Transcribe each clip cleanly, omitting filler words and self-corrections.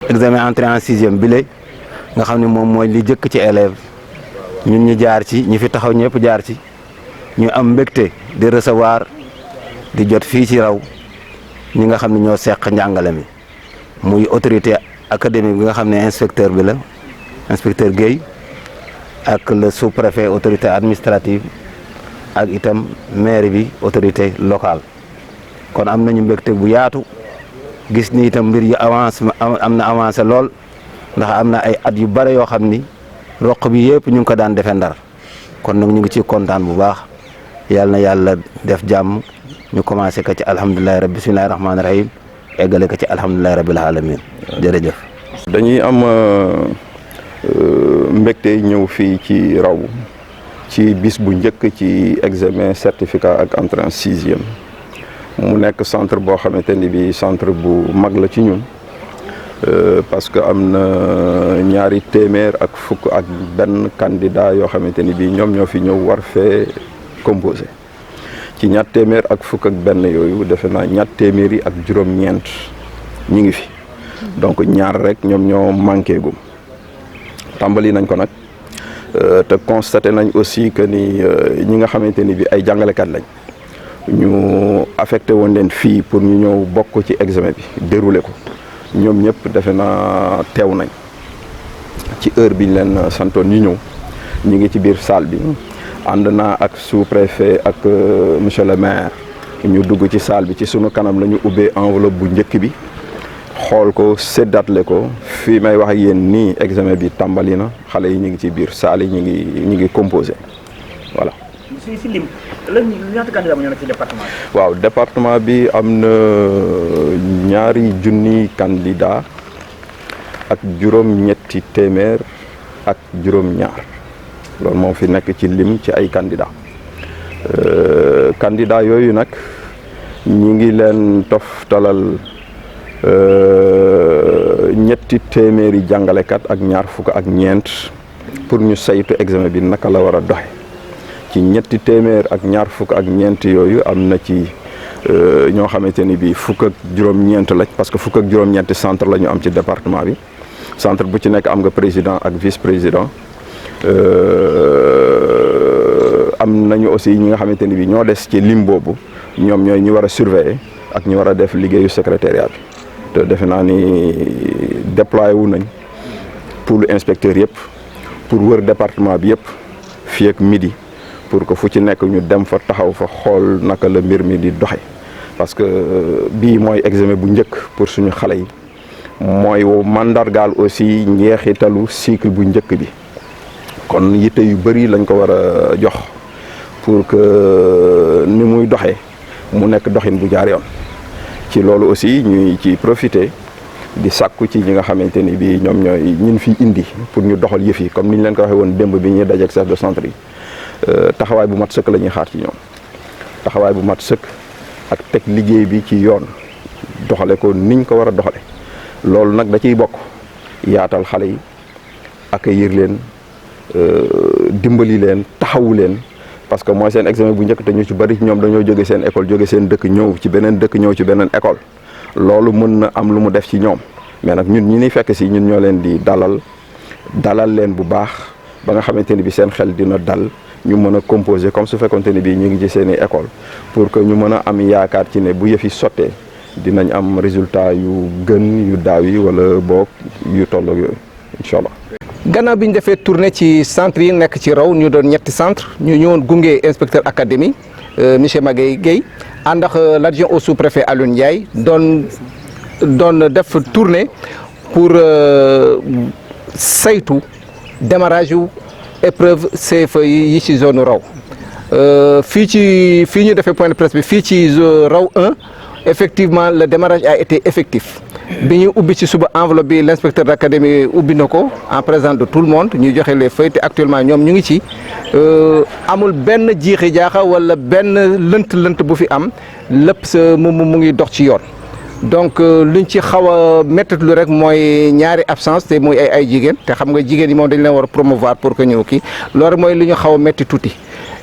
examen entrée en sixième bile nga xam ne moom mooy li jëkk ci élève ñun ñu jaar ci ñi fi taxaw ñëpp jaar ci ñu am mbégte di recevoir di jot fii ci raw ñi nga xam ne ñoo seq njàngale mi muy autorité académique bi nga xam ne inspecteur bi la inspecteur Guèye ak le sous-préfet autorité administrative ak itam maire bi autorité locale kon am nañu mbégte bu yaatu gis ni itam mbir yi avance am na avancé lool ndax am na ay at yu bare yoo xam ni roq bi yëpp ñu ngi ko daan defee Ndar kon nag ñu ngi ciy kontaan bu baax yàlla na yàlla def jàmm ñu commencé ko ci alhamdulilahi rabbi bismillahi rahmaani rahim eggale ko ci alhamdulilahi rabbil alamin jërëjëf. dañuy am mbégte ñëw fii ci raw ci bis bu njëkk ci examen certificat ak entrée en sixième mu nekk centre boo xamante ni bi centre bu mag la ci ñun parce que am na ñaari téeméer ak fukk ak benn candidat yoo xamante ni bi ñoom ñoo fi ñëw war fee composé ci ñaar téeméer ak fukk ak benn yooyu defe naa ñaar téeméer yi ak juróom-ñeent ñi ngi fi donc ñaar rek ñoom ñoo manqué gum tàmbali nañ ko nag te constaté nañ aussi que ni ñi nga xamante ni bi ay jàngalekat lañ ñu affecté woon leen fii pour ñu ñëw bokk ci examen bi déroulé ko ñoom ñëpp defe naa teew nañ ci heure bi ñu leen santoon ñu ñëw ñu ngi ci biir salle bi ànd naa ak sous-préfet ak monsieur le maire ñu dugg ci salle bi ci sunu kanam la ñu ubbee enveloppe bu njëkk bi xool ko séddatle ko fii may wax ak yéen nii examen bi tàmbali na xale yi ñu ngi ci biir salle yi ñu ngi composé voilà. si lim lan ñaata candidat mu ñëw ci département bi. waaw département bi am na ñaari junni candidat ak juróom-ñetti téeméer ak juróom-ñaar loolu moo fi nekk ci lim ci ay candidat candidat yooyu nag ñi ngi leen toftalal ñetti téeméeri jàngalekat ak ñaar fukk ak ñeent pour ñu saytu examen bi naka la war a doxe ci ñetti téeméer ak ñaar fukk ak ñeent yooyu am na ci ñoo xamante ni bii fukk ak juróom-ñeent lañ parce que fukk ak juróom-ñeenti centre la ñu am ci département bi centre bu ci nekk am nga président ak vice président am nañu aussi ñi nga xamante ni bii ñoo des ci lim boobu ñoom ñooy ñi war a surveiller ak ñi war a def liggéeyu secrétariat bi te defe naa ni déployé wu nañ pour inspecteur yëpp pour wër département bi yëpp fii ak midi. pour que fu ci nekk ñu dem fa taxaw fa xool naka la mbir mi di doxe parce que bii mooy examen bu njëkk pour suñu xale yi mooy mandargaal aussi njeexitalu cycle bu njëkk bi kon yitte yu bëri lañ ko war a jox pour que ni muy doxee mu nekk doxin bu jaar yoon ci loolu aussi ñuy ci profiter di sàkku ci ñi nga xamante ni bii ñoom ñooy ñin fi indi pour ñu doxal yëf yi comme ni ñu leen ko waxee woon démb bi ñuy dajeek chef de centre yi taxawaay bu mat sëkk la ñuy xaar ci ñoom taxawaay bu mat sëkk ak teg liggéey bi ci yoon doxale ko niñ ko war a doxale loolu nag da ciy bokk yaatal xale yi accueillir leen dimbali leen taxawu leen parce que mooy seen examen bu njëkk te ñu ci bari ñoom dañoo jóge seen école jóge seen dëkk ñëw ci beneen dëkk ñëw ci beneen école loolu mën na am lu mu def ci ñoom mais nag ñun ñi ni fekk si ñun ñoo leen di dalal leen bu baax ba nga xamante ni bi seen xel dina dal ñu mën a composer comme su fekkonte ni bii ñu ngi ci seeni école pour que ñu mën a am yaakaar ci ne bu yëf yi sottee dinañ am résultat yu gën yu daaw yi wala boog yu tolloog yooyu incha allah. gannaaw bi ñu defee tournée ci centre yi nekk ci raw ñu doon ñetti centre ñu ñëwoon gunge inspecteur académie monsieur Maguette Guèye ànd ak l'adjoint au sous-préfet Alioune Ndiaye doon def tournée pour saytu démarrage yu épreuve CFEE yi ci zone raw fii ñu defee point de presse bi fii ci raw 1 effectivement le démarrage a été effectif bi ñu ubbi ci suba enveloppe bi l'inspecteur d'académie ubbi na ko en présence de tout le monde ñu joxe les feuilles te actuellement ñoom ñu ngi ci amul benn jiixi jaaxa wala benn lënt bu fi am lépp mu ngi dox ci yoon donc luñ ci xaw a méttitlu rek mooy ñaari absence te muy ay jigéen te xam nga jigéen yi moom dañ leen war a promouvoir pour que ñëw kii loolu mooy lu ñu xaw a métti tuuti.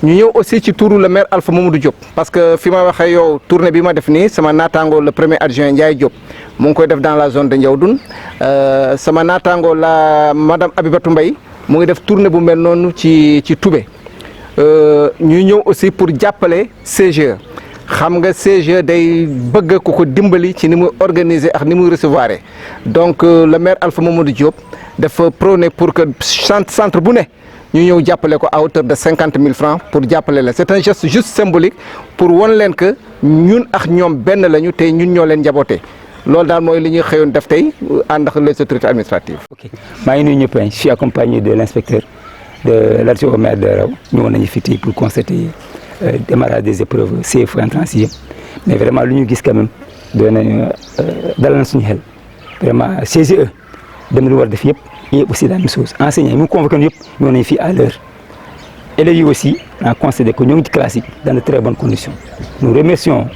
ñu ñëw aussi ci turu le maire Alpha Mamadou Diop parce que fi ma waxee yow tournée bi ma def nii sama naataango le premier adjoint Ndiaye Diop mu ngi koy def dans la zone de Ndiawdoune sama naataango la madame Abibatou Mbaye mu ngi def tournée bu mel noonu ci Toubé ñu ñëw aussi pour jàppale CGE xam nga CGE day bëgg ku ko dimbali ci ni muy organiser ak ni muy recevoir donc le maire Alpha Mamadou Diop dafa prôné pour que centre bu ne. ñu ñëw jàppale ko à hauteur de 50 000 francs pour jàppale leen c'est un geste juste symbolique pour won leen que ñun ak ñoom benn lañu te ñun ñoo leen njabootee loolu daal mooy li ñuy xëyoon def tey ànd ak les autorités administratives. ok maa ngi nuyu ñëpp je suis accompagné de l'inspecteur de l'adjoint au maire de Raw ñëwoon nañu fi tey pour constater démarrage des épreuves CFEE entrée en sixième mais vraiment lu ñu gis quand même doon nañu dalal na suñu xel vraiment CGE dem lu war def yëpp. Et aussi la même chose enseignants nous convoquons yëpp ñoo nañ fii à l'heure élèves yi aussi on a constaté que ñoo ngi ci classe yi dans de très bonnes conditions nous remercions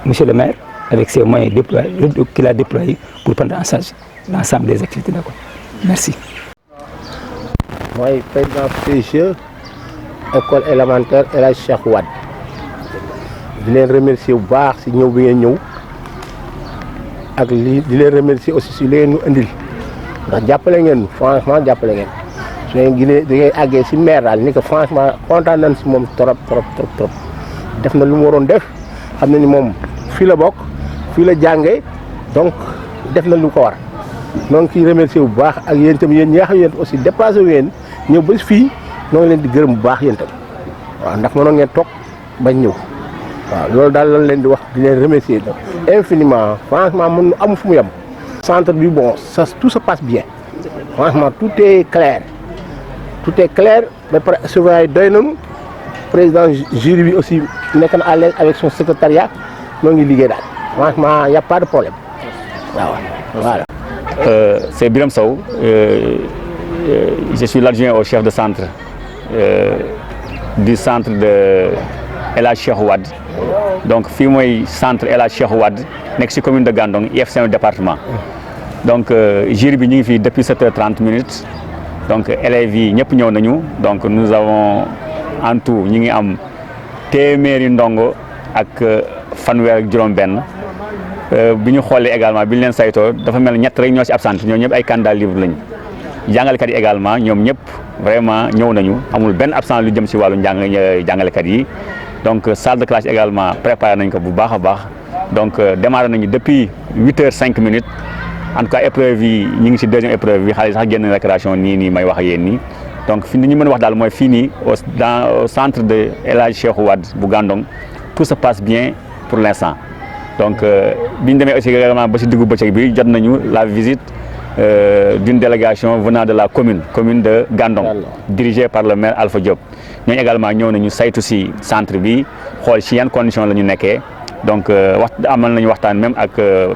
monsieur le maire avec ses moyens qu'il a déployés pour prendre en charge l'ensemble des activités d'accord merci. mooy président CGE école élémentaire El Hadj Cheikh Wade di leen remercier bu baax si ñëw bi ngeen ñëw ak li di leen remercier aussi si li ngeen ñu indil. ndax jàppale ngeen franchement jàppale ngeen su ngeen ginee da ngay àggee si maire daal ni que franchement kontaan nañ si moom trop def na lu mu waroon def xam na ni moom fii la bokk fii la jàngee donc def na lu ko war donc kii remercier bu baax ak yéen tamit yéen ñi nga xam yéen aussi déplacé wu ngeen ñëw ba fii ñoo ngi leen di gërëm bu baax yéen tamit waaw ndax mënoon ngeen toog bañ ñëw waaw loolu daal lañ leen di wax di leen remercier infiniment franchement mën amu fu mu yem. centre bi bon tout se passe bien franchement tout est clair ba pare surveillant yi doy nañu président jury bi aussi nekk na à l'aise avec son secrétariat ñoo ngi liggéey daal franchement y a pas de problème waaw voilà. C'est Biram Sow je suis l'adjoint au chef de centre du centre de El Hadj Cheikh Wade donc fii mooy centre El Hadj Cheikh Wade nekk ci commune de Gandon IFC département donc jury bi ñu ngi fii depuis 7h30 minutes donc élèves yi ñëpp ñëw nañu donc nous avons en tout ñu ngi am téeméeri ndongo ak fanweer ak juróom-benn bi ñu xoolee également bi ñu leen saytoo dafa mel ñett rek ñoo ci absent ñoo ñëpp ay candidats libres lañu jàngalekat yi également ñoom ñëpp vraiment ñëw nañu amul benn absent lu jëm ci wàllu jàngalekat yi. donc salle de classe également préparé nañ ko bu baax a baax donc démarré nañu depuis 8h05 minutes en tout cas épreuve yi ñu ngi ci deuxième épreuve bi xale yi sax génn récréation nii may wax ak yéen nii donc fi ni ñu mën a wax daal mooy fii nii au centre de El Hadj Cheikh Wade bu Gandon tout se passe bien pour l'instant donc bi ñu demee aussi également ba ci diggu bëccëg bi jot nañu la visite d'une délégation venant de la commune de Gandon dirigée par le maire Alpha Diop ñooñu également ñëw nañu saytu ci centre bi xool ci yan conditions la ñu nekkee donc amal nañu waxtaan même ak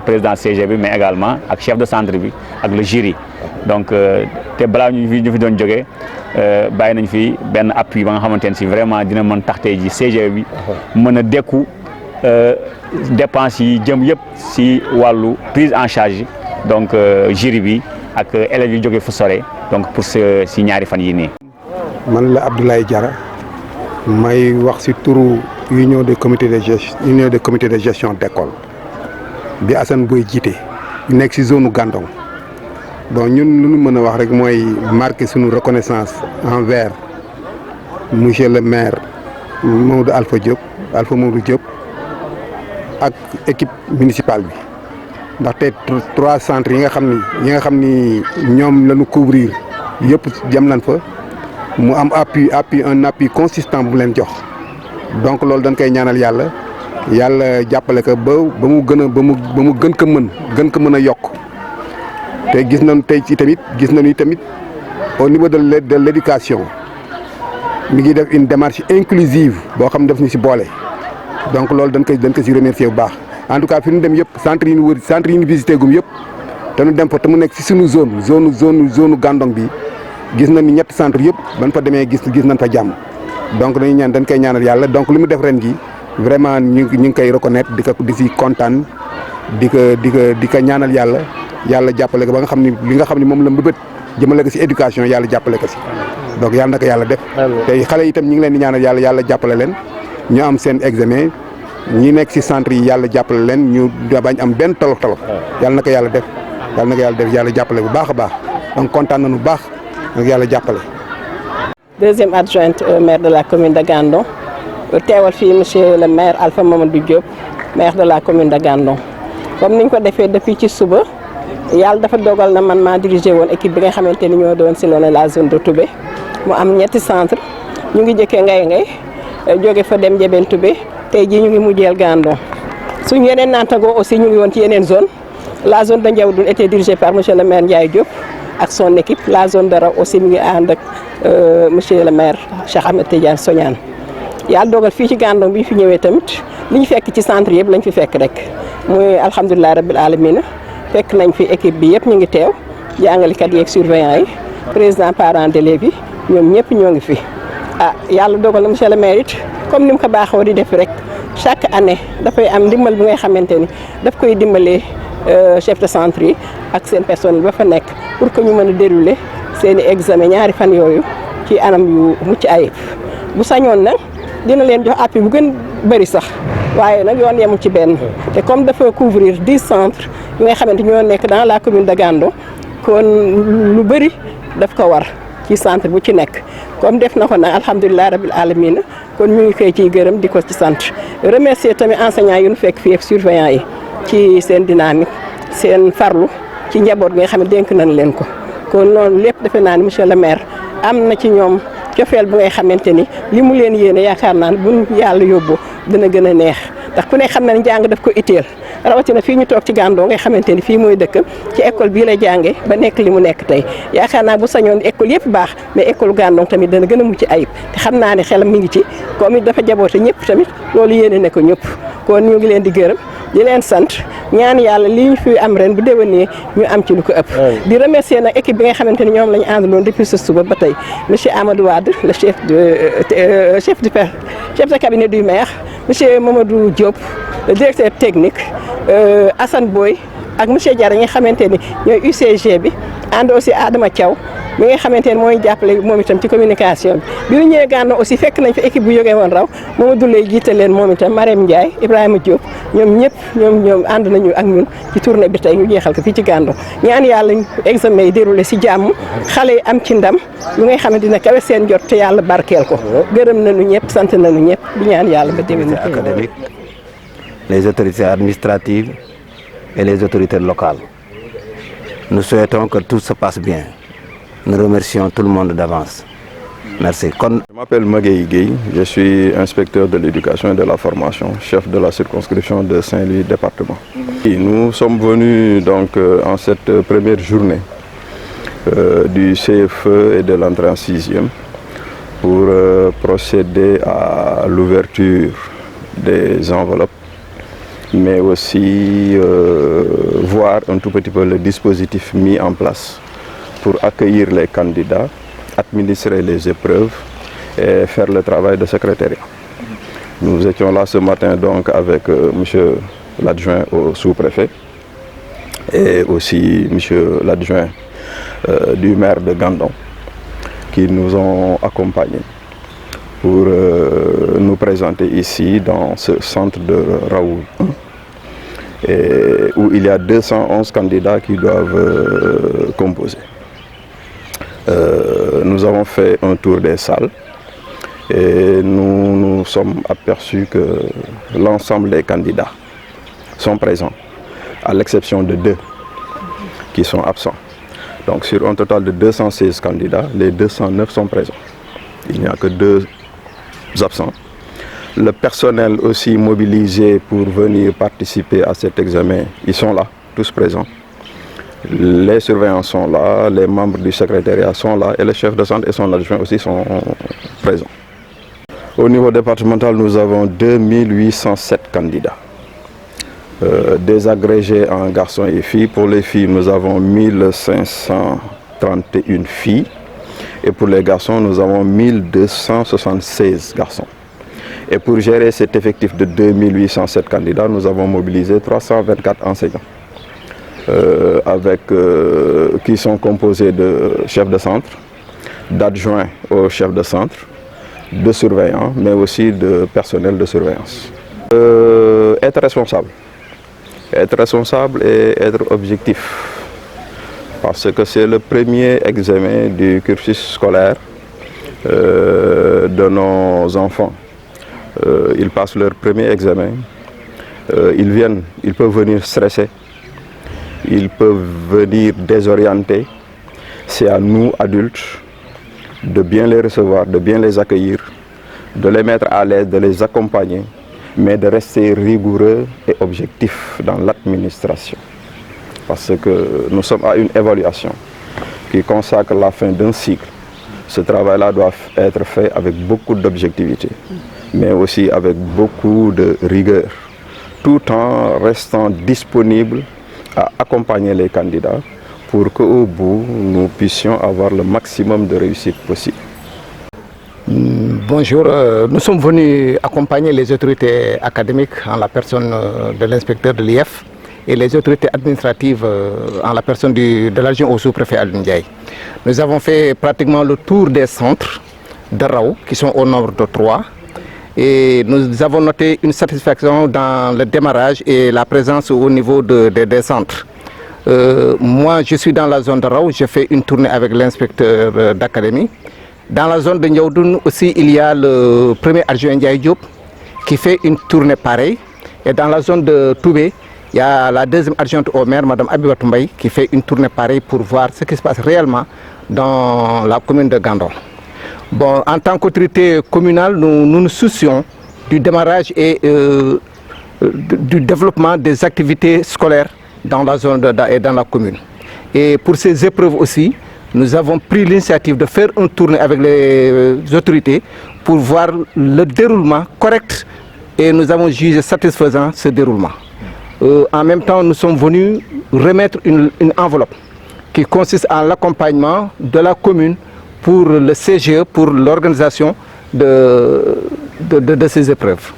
président CG bi mais également ak chef de centre bi ak le jury donc te balaa ñu fi doon jógee bàyyi nañ fi benn appui ba nga xamante ne ci vraiment dina mën tax tey ji CG bi mën a dékku dépenses yi jëm yëpp ci wàllu prise en charge donc jury bi ak élèves yi jógee fu sore donc pour ci ñaari fan yi nii. man la Abdoulaye Diarra may wax ci turu union des comités de gestion d'école bi Assane Boy jiite nekk ci zone Gandon donc ñun lu ñu mën a wax rek mooy marquer suñu reconnaissance envers monsieur le maire Alpha Mamadou Diop ak équipe municipale bi ndaxte 3 centres yi nga xam ni ñoom lañu couvrir yëpp jëm nañ fa mu am un appui consistant bu leen jox donc loolu dañ koy ñaanal yàlla jàppale ko ba mu gën ko mën a yokk te gis nañu tamit au niveau de l'éducation mi ngi def une démarche inclusive boo xam ne daf ñu ci boole donc loolu dañ ko ci remercier bu baax en tout cas fi ñu dem yëpp centre yi ñu visité gum yëpp te ñu dem fa te mu nekk ci suñu zone Gandon bi gis nañ ni ñetti centre yëpp ban fa demee gis nañ fa jàmm donc dañ koy ñaanal yàlla donc li mu def ren gi vraiment ñu ngi koy reconnaître di ci kontaan di ko ñaanal yàlla jàppale ko ba nga xam ni li nga xam ni moom la mbëbët jëmale ko si éducation yàlla jàppale ko si. donc yàlla na ko yàlla def. te xale yi itam ñu ngi leen di ñaanal yàlla jàppale leen ñu am seen examen ñi nekk si centre yi yàlla jàppale leen ñu bañ am benn tolof yàlla na ko yàlla def. yàlla jàppale bu baax a baax donc kontaan nañu bu baax nag yàlla jàppale. Deuxième adjointe au maire de la commune de Gandon teewal fii monsieur le maire Alpha Mamadou Diop maire de la commune de Gandon comme niñ ko defee depuis ci suba yàlla dafa dogal na man maa dirigé woon équipe bi nga xamante ni ñoo doon sillonné la zone de Toubé mu am ñetti centre ñu ngi jëkkee ngay jóge fa dem Ndiébène Toubé tey jii ñu ngi mujjeel Gandon suñu yeneen naatagoo aussi ñu ngi woon ci yeneen zone la zone de Ndiaoudoune était dirigée par monsieur le maire Ndiaye Diop ak son équipe la zone de Raw aussi mu ngi ànd ak monsieur le maire Cheikh Ahmed Tidiane Sognane yàlla dogal fii ci Gandon bi fi ñëwee tamit li ñu fekk ci centre yëpp lañ fi fekk rek muy alhamdulilah rabbil alamina fekk nañ fi équipe bi yëpp ñu ngi teew jàngalekat yi ak surveillant yi président parents d'élèves yi ñoom ñëpp ñoo ngi fi. yàlla dogal na monsieur le maire it comme ni mu ko baaxoo di def rek chaque année dafay am ndimbal bi ngay xamante ni daf koy dimbalee chef de centre yi ak seen personnel ba fa nekk pour que ñu mën a dérouler seen i examen ñaari fan yooyu ci anam yu mucc ayib bu sañoon nag dina leen jox appui bu gën bëri sax waaye nag yoon yemul ci benn te comme dafa couvrir 10 centres yi nga xamante ñoo nekk dans la commune de Gandon kon lu bëri daf ko war ci centre bu ci nekk comme def na ko nag alhamdulilah rabil alamina kon ñu ngi koy ciy gërëm di ko ci sant remercier tamit enseignants yu ñu fekk fii ak surveillants yi ci seen dynamique seen farlu ci njaboot gi nga xam ne dénk nañ leen ko kon noonu lépp defe naa ni monsieur le maire am na ci ñoom cofeel bu ngay xamante ni li mu leen yéene yaakaar naa ne buñ yàlla yóbbu dina gën a neex ndax ku ne xam na ne jàng daf ko itteel rawatina fii ñu toog ci Gandon ngay xamante ni fii mooy dëkk ci école bii la jàngee ba nekk li mu nekk tey yaakaar naa bu sañoon école yëpp baax mais école Gandon tamit dana gën a mucc ayib te xam naa ne xelam mi ngi ci comme dafa jaboote ñëpp tamit loolu yéene ne ko ñëpp kon ñu ngi leen di gërëm di leen sant ñaan yàlla li ñu fi am ren bu déwénee ñu am ci lu ko ëpp. di remercier nag équipe bi nga xamante ni ñoom la ñu àndaloon depuis ce suba ba tey monsieur Amadou Wade le chef de cabinet du maire monsieur Mamadou Diop le directeur technique Assane Boy ak monsieur Diarra ñi nga xamante ni ñooy UCG bi ànd aussi Adama Thiaw mi nga xamante ne mooy jàppale moom itam ci communication bi ñu ñëwee Gandon aussi fekk nañ fi équipe bu jógee woon Raw Mamadou Lay jiite leen moom itam Marème Ndiaye Ibrahima Diop ñoom ñëpp ñoom ànd nañu ak ñun ci tournée bi tey ñu jeexal ko fii ci Gandon ñaan yàlla examen yi déroulé si jàmm xale yi am ci ndam yu ngay xamante ne kawe seen jot te yàlla barkeel ko gërëm nañu ñëpp sant nañu ñëpp di ñaan yàlla ba déwén académique les autorités administratives et les autorités locales nous souhaitons que tout se passe bien. Nous remercions tout le monde d'avance. Merci. Je m'appelle Magueye Gueye, je suis inspecteur de l'éducation et de la formation, chef de la circonscription de Saint-Louis département. Et nous sommes venus donc en cette première journée du CFE et de l'entrée en 6e pour procéder à l'ouverture des enveloppes, mais aussi voir un tout petit peu le dispositif mis en place pour accueillir les candidats, administrer les épreuves et faire le travail de secrétariat. Nous étions là ce matin donc avec monsieur l'adjoint au sous-préfet et aussi monsieur l'adjoint du maire de Gandon qui nous ont accompagnés pour nous présenter ici dans ce centre de Raoul 1 où il y a 211 candidats qui doivent composer. Nous avons fait un tour des salles et nous nous sommes aperçus que l'ensemble des candidats sont présents, à l'exception de 2 qui sont absents. Donc sur un total de 216 candidats, les 209 sont présents. Il n'y a que 2 absents. Le personnel aussi mobilisé pour venir participer à cet examen, ils sont là, tous présents. Les surveillants sont là, les membres du secrétariat sont là et le chef de centre et son adjoint aussi sont présents. Au niveau départemental, nous avons 2807 candidats, désagrégés en garçons et filles. Pour les filles, nous avons 1531 filles et pour les garçons, nous avons 1276 garçons. Et pour gérer cet effectif de 2807 candidats, nous avons mobilisé 324 enseignants qui sont composés de chefs de centre, d'adjoints aux chefs de centre, de surveillants, mais aussi de personnel de surveillance. Être responsable et être objectif, parce que c'est le premier examen du cursus scolaire de nos enfants. Ils passent leur premier examen, ils peuvent venir stressés, ils peuvent venir désorientés. C'est à nous, adultes, de bien les recevoir, de bien les accueillir, de les mettre à l'aise, de les accompagner, mais de rester rigoureux et objectif dans l'administration. Parce que nous sommes à une évaluation qui consacre la fin d'un cycle. Ce travail-là doit être fait avec beaucoup d'objectivité, mais aussi avec beaucoup de rigueur, tout en restant disponible à accompagner les candidats pour qu'au bout, nous puissions avoir le maximum de réussite possible. Bonjour, nous sommes venus accompagner les autorités académiques en la personne de l'inspecteur de l'IF et les autorités administratives en la personne de l'adjoint au sous-préfet Alioune Ndiaye. Nous avons fait pratiquement le tour des centres de Rao, qui sont au nombre de 3. Et nous avons noté une satisfaction dans le démarrage et la présence au niveau des centres. Moi, je suis dans la zone de Rao, j'ai fait une tournée avec l'inspecteur d'académie. Dans la zone de Ndiaoudoun aussi, il y a le premier adjoint Ndiaye Diop qui fait une tournée pareille. Et dans la zone de Toubé, il y a la deuxième adjointe au maire, Mme Abibatou Mbaye, qui fait une tournée pareille pour voir ce qui se passe réellement dans la commune de Gandon. Bon, en tant qu'autorité communale, nous nous soucions du démarrage et du développement des activités scolaires dans la zone et dans la commune. Et pour ces épreuves aussi, nous avons pris l'initiative de faire une tournée avec les autorités pour voir le déroulement correct et nous avons jugé satisfaisant ce déroulement. En même temps, nous sommes venus remettre une enveloppe qui consiste en l'accompagnement de la commune pour le CGE, pour l'organisation de ces épreuves.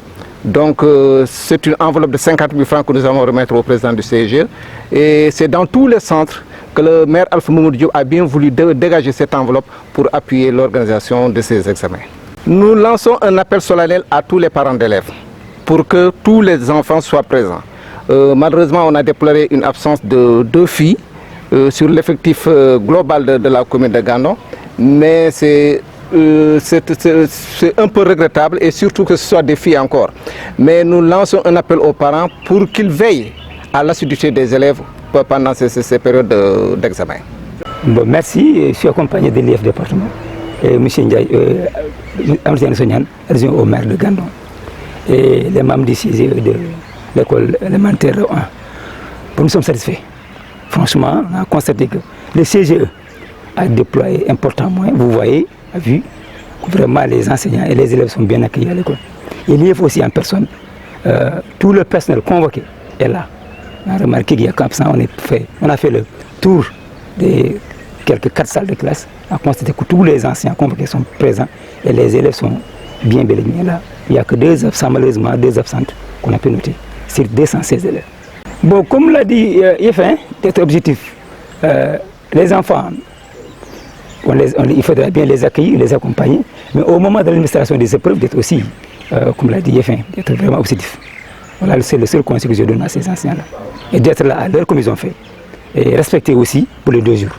Donc c'est une enveloppe de 50 000 francs que nous allons remettre au président du CGE et c'est dans tous les centres que le maire Alpha Mamadou Diop a bien voulu dégager cette enveloppe pour appuyer l'organisation de ces examens. Nous lançons un appel solennel à tous les parents d'élèves pour que tous les enfants soient présents. Malheureusement, on a déploré une absence de 2 filles sur l'effectif global de la commune de Gandon, mais c'est un peu regrettable et surtout que ce soit des filles encore. Mais nous lançons un appel aux parents pour qu'ils veillent à l'assiduité des élèves pendant ces périodes d'examen. Bon, merci, je suis accompagné de l'IF département et M. Ndiaye, Amadou Sognan, adjoint au maire de Gandon et les membres du CGE de l'école élémentaire 1. Nous sommes satisfaits. Franchement, on a constaté que le CGE a déployé important moyen. Vous voyez, a vu, vraiment les enseignants et les élèves sont bien accueillis à l'école. Et l'IF aussi en personne, tout le personnel convoqué est là. On a remarqué qu'il y a qu'un absent, on a fait le tour des quelques 4 salles de classe, on a constaté que tous les anciens convoqués sont présents et les élèves sont bien baignés là. Il n'y a que 2 absents, malheureusement, 2 absentes qu'on a pu noter sur 216 élèves. Bon, comme l'a dit IF, d'être objectif, les enfants, il faudra bien les accueillir, les accompagner, mais au moment de l'administration des épreuves, d'être aussi, comme l'a dit IF, d'être vraiment objectif. Voilà, c'est le seul conseil que je donne à ces anciens-là. Et d'être là à l'heure comme ils ont fait. Et respecter aussi pour les 2 jours.